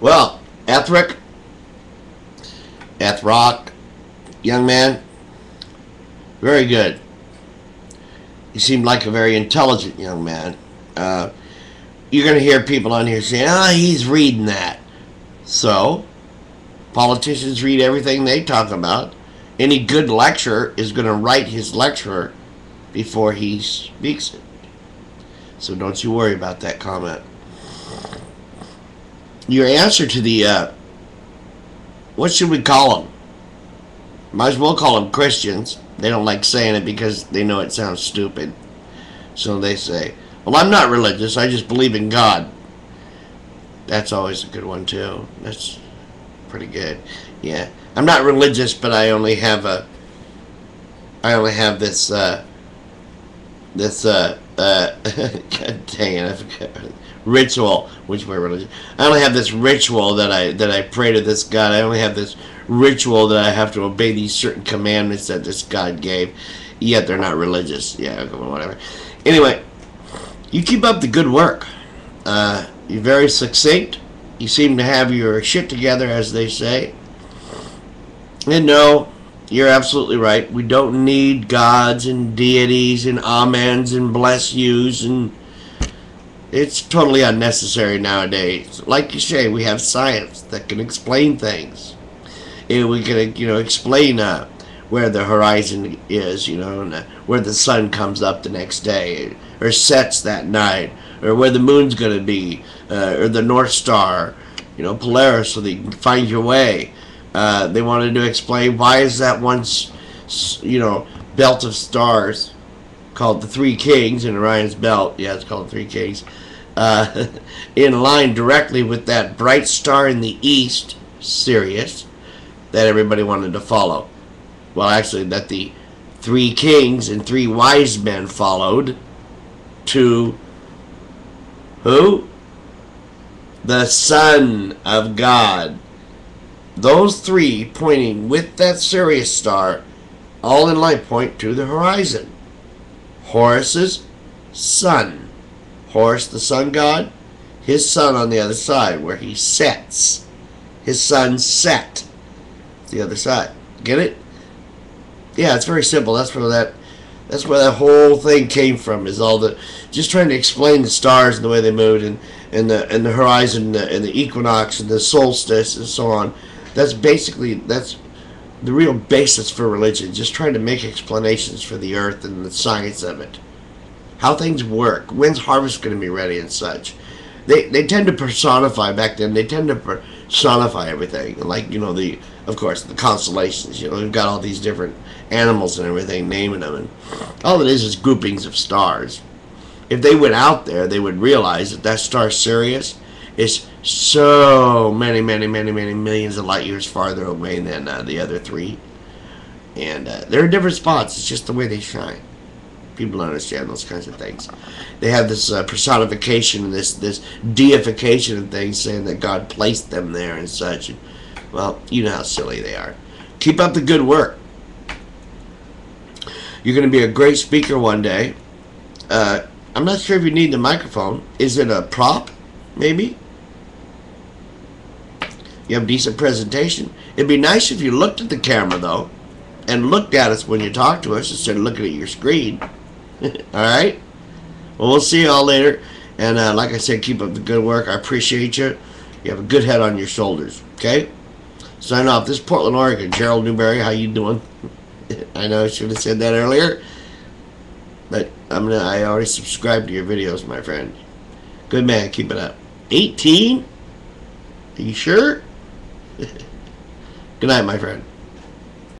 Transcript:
Well, Ethric, Ethrock, young man, very good. You seemed like a very intelligent young man. You're going to hear people on here saying, he's reading that. So, politicians read everything they talk about. Any good lecturer is going to write his lecture before he speaks it. So don't you worry about that comment. Your answer to the, what should we call them? Might as well call them Christians. They don't like saying it because they know it sounds stupid. So they say, well, I'm not religious, I just believe in God. That's always a good one too. That's pretty good. Yeah. I'm not religious, but I only have this God dang it, I forgot. Ritual, which my religion. I only have this ritual that I pray to this God. I only have this ritual that I have to obey these certain commandments that this God gave. Yet they're not religious. Yeah, whatever. Anyway, you keep up the good work. You're very succinct. You seem to have your shit together, as they say. And no, you're absolutely right. We don't need gods and deities and amens and bless yous, and it's totally unnecessary nowadays. Like you say, we have science that can explain things. And we can, explain where the horizon is, and where the sun comes up the next day, or sets that night, or where the moon's going to be, or the North Star, Polaris, so that you can find your way. They wanted to explain why is that one, belt of stars called the Three Kings in Orion's belt. Yeah, it's called Three Kings. In line directly with that bright star in the east, Sirius, that everybody wanted to follow. Well, actually, that the three kings and three wise men followed to who? The Son of God. Those three pointing with that Sirius star, all in line, point to the horizon. Horus's sun. Horus, the sun god, his sun on the other side, where he sets. His sun set. The other side. Get it? Yeah, it's very simple. That's where that whole thing came from. Is all the just trying to explain the stars and the way they moved, and the horizon and the equinox and the solstice and so on. That's the real basis for religion. Just trying to make explanations for the earth and the science of it, how things work, when's harvest going to be ready and such. They tend to personify back then. They tend to personify everything, like of course the constellations. We've got all these different animals and everything, naming them, and all it is groupings of stars. If they went out there, they would realize that star Sirius is so many millions of light years farther away than the other three, and they're in different spots. It's just the way they shine. People don't understand those kinds of things. They have this personification and this deification of things, saying that God placed them there and such. And, well, you know how silly they are. Keep up the good work. You're going to be a great speaker one day. I'm not sure if you need the microphone. Is it a prop, maybe? You have a decent presentation. It'd be nice if you looked at the camera, though, and looked at us when you talk to us instead of looking at your screen. Alright? Well, we'll see you all later. And like I said, keep up the good work. I appreciate you. You have a good head on your shoulders. Okay? Sign off. This is Portland, Oregon. Gerald Newberry, how you doing? I know I should have said that earlier. But I already subscribed to your videos, my friend. Good man. Keep it up. 18? Are you sure? Good night, my friend.